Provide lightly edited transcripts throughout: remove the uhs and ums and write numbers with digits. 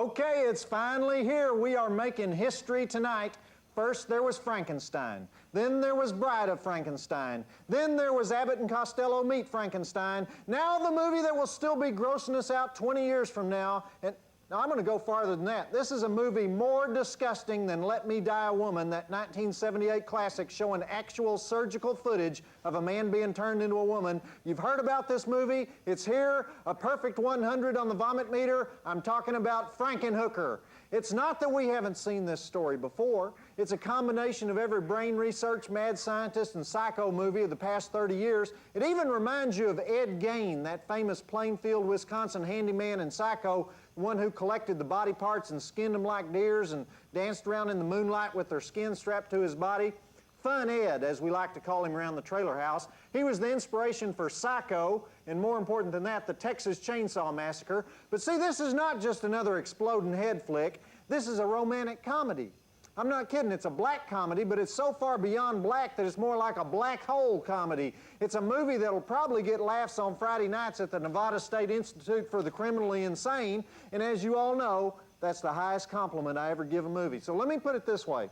Okay, it's finally here. We are making history tonight. First, there was Frankenstein. Then there was Bride of Frankenstein. Then there was Abbott and Costello Meet Frankenstein. Now the movie that will still be grossing us out 20 years from now. And now I'm going to go farther than that. This is a movie more disgusting than Let Me Die a Woman, that 1978 classic showing actual surgical footage of a man being turned into a woman. You've heard about this movie. It's here, a perfect 100 on the vomit meter. I'm talking about Frankenhooker. It's not that we haven't seen this story before. It's a combination of every brain research, mad scientist, and psycho movie of the past 30 years. It even reminds you of Ed Gain, that famous Plainfield, Wisconsin handyman and psycho, one who collected the body parts and skinned them like deers and danced around in the moonlight with their skin strapped to his body. Fun Ed, as we like to call him around the trailer house. He was the inspiration for Psycho, and more important than that, the Texas Chainsaw Massacre. But see, this is not just another exploding head flick. This is a romantic comedy. I'm not kidding, it's a black comedy, but it's so far beyond black that it's more like a black hole comedy. It's a movie that'll probably get laughs on Friday nights at the Nevada State Institute for the Criminally Insane, and as you all know, that's the highest compliment I ever give a movie. So let me put it this way.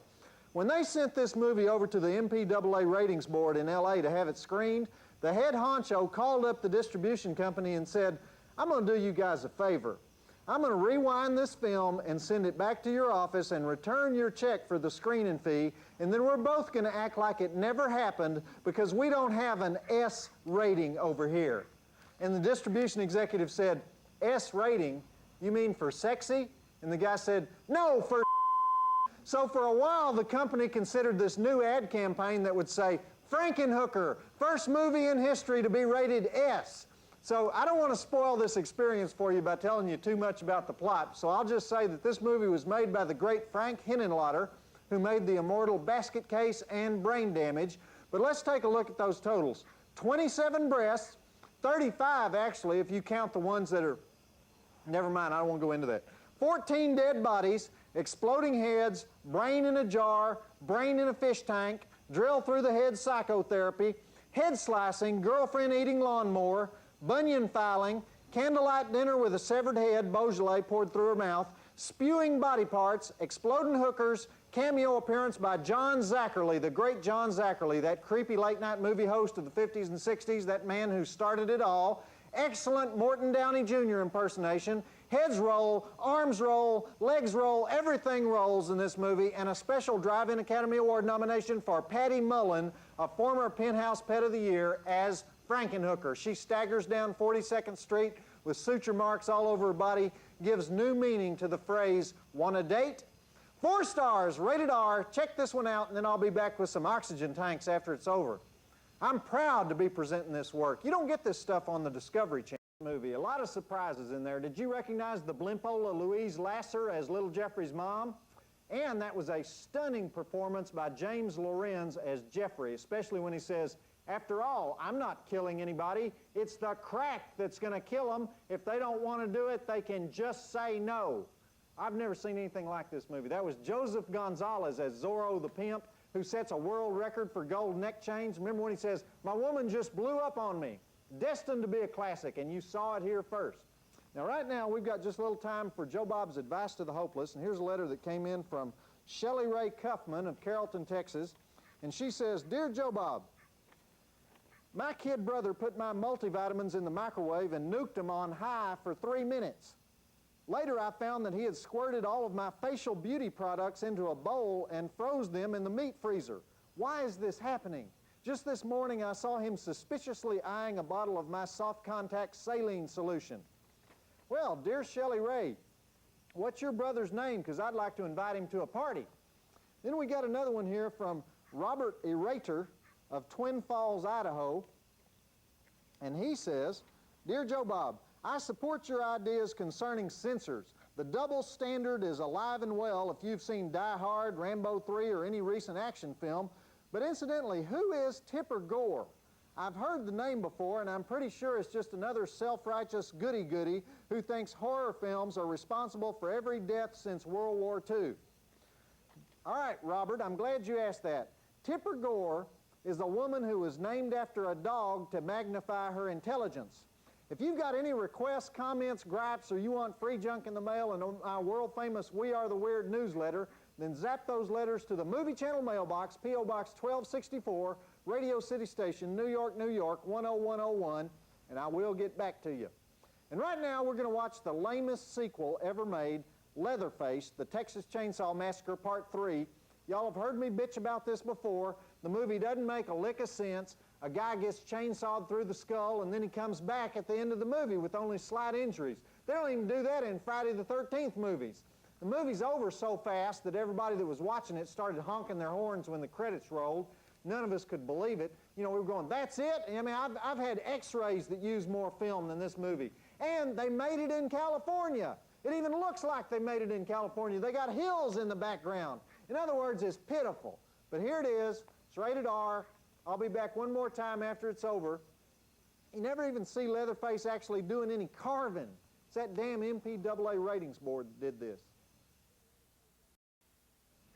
When they sent this movie over to the MPAA ratings board in LA to have it screened, the head honcho called up the distribution company and said, I'm going to do you guys a favor. I'm going to rewind this film and send it back to your office and return your check for the screening fee, and then we're both going to act like it never happened because we don't have an S rating over here. And the distribution executive said, S rating? You mean for sexy? And the guy said, no, for So for a while, the company considered this new ad campaign that would say, Frankenhooker, first movie in history to be rated S. So I don't want to spoil this experience for you by telling you too much about the plot, so I'll just say that this movie was made by the great Frank Henenlotter, who made the immortal Basket Case and Brain Damage. But let's take a look at those totals. 27 breasts, 35 actually, if you count the ones that are, never mind, I don't want to go into that. 14 dead bodies, exploding heads, brain in a jar, brain in a fish tank, drill through the head psychotherapy, head slicing, girlfriend eating lawnmower, bunion filing, candlelight dinner with a severed head, Beaujolais poured through her mouth, spewing body parts, exploding hookers, cameo appearance by John Zackerly, the great John Zackerly, that creepy late-night movie host of the 50s and 60s, that man who started it all, excellent Morton Downey Jr. impersonation, heads roll, arms roll, legs roll, everything rolls in this movie, and a special Drive-In Academy Award nomination for Patty Mullen, a former Penthouse Pet of the Year, as Frankenhooker. She staggers down 42nd Street with suture marks all over her body, gives new meaning to the phrase, want a date? 4 stars, rated R. Check this one out, and then I'll be back with some oxygen tanks after it's over. I'm proud to be presenting this work. You don't get this stuff on the Discovery Channel movie. A lot of surprises in there. Did you recognize the blimpola Louise Lasser as Little Jeffrey's mom? And that was a stunning performance by James Lorenz as Jeffrey, especially when he says, after all, I'm not killing anybody. It's the crack that's going to kill them. If they don't want to do it, they can just say no. I've never seen anything like this movie. That was Joseph Gonzalez as Zorro the Pimp, who sets a world record for gold neck chains. Remember when he says, my woman just blew up on me. Destined to be a classic, and you saw it here first. Now, right now, we've got just a little time for Joe Bob's Advice to the Hopeless, and here's a letter that came in from Shelley Ray Cuffman of Carrollton, Texas, and she says, Dear Joe Bob, my kid brother put my multivitamins in the microwave and nuked them on high for 3 minutes. Later, I found that he had squirted all of my facial beauty products into a bowl and froze them in the meat freezer. Why is this happening? Just this morning, I saw him suspiciously eyeing a bottle of my soft contact saline solution. Well, dear Shelley Ray, what's your brother's name? Because I'd like to invite him to a party. Then we got another one here from Robert Erater of Twin Falls, Idaho, and he says, Dear Joe Bob, I support your ideas concerning censors. The double standard is alive and well if you've seen Die Hard, Rambo 3, or any recent action film. But incidentally, who is Tipper Gore? I've heard the name before, and I'm pretty sure it's just another self-righteous goody-goody who thinks horror films are responsible for every death since World War II. All right, Robert, I'm glad you asked that. Tipper Gore is a woman who was named after a dog to magnify her intelligence. If you've got any requests, comments, gripes, or you want free junk in the mail and our world-famous We Are the Weird newsletter, then zap those letters to the Movie Channel mailbox, P.O. Box 1264, Radio City Station, New York, New York, 10101, and I will get back to you. And right now, we're going to watch the lamest sequel ever made, Leatherface, The Texas Chainsaw Massacre Part 3. Y'all have heard me bitch about this before. The movie doesn't make a lick of sense. A guy gets chainsawed through the skull, and then he comes back at the end of the movie with only slight injuries. They don't even do that in Friday the 13th movies. The movie's over so fast that everybody that was watching it started honking their horns when the credits rolled. None of us could believe it. You know, we were going, that's it? I mean, I've had x-rays that use more film than this movie. And they made it in California. It even looks like they made it in California. They got hills in the background. In other words, it's pitiful. But here it is. It's rated R. I'll be back one more time after it's over. You never even see Leatherface actually doing any carving. It's that damn MPAA ratings board that did this.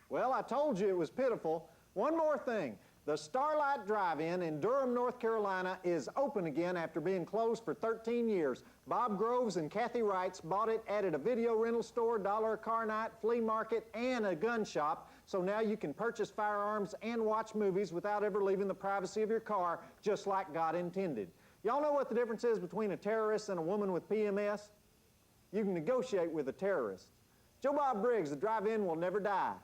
Well, I told you it was pitiful. One more thing. The Starlight Drive-In in Durham, North Carolina is open again after being closed for 13 years. Bob Groves and Kathy Wrights bought it, added a video rental store, dollar car night, flea market, and a gun shop. So now you can purchase firearms and watch movies without ever leaving the privacy of your car, just like God intended. Y'all know what the difference is between a terrorist and a woman with PMS? You can negotiate with a terrorist. Joe Bob Briggs, the drive-in will never die.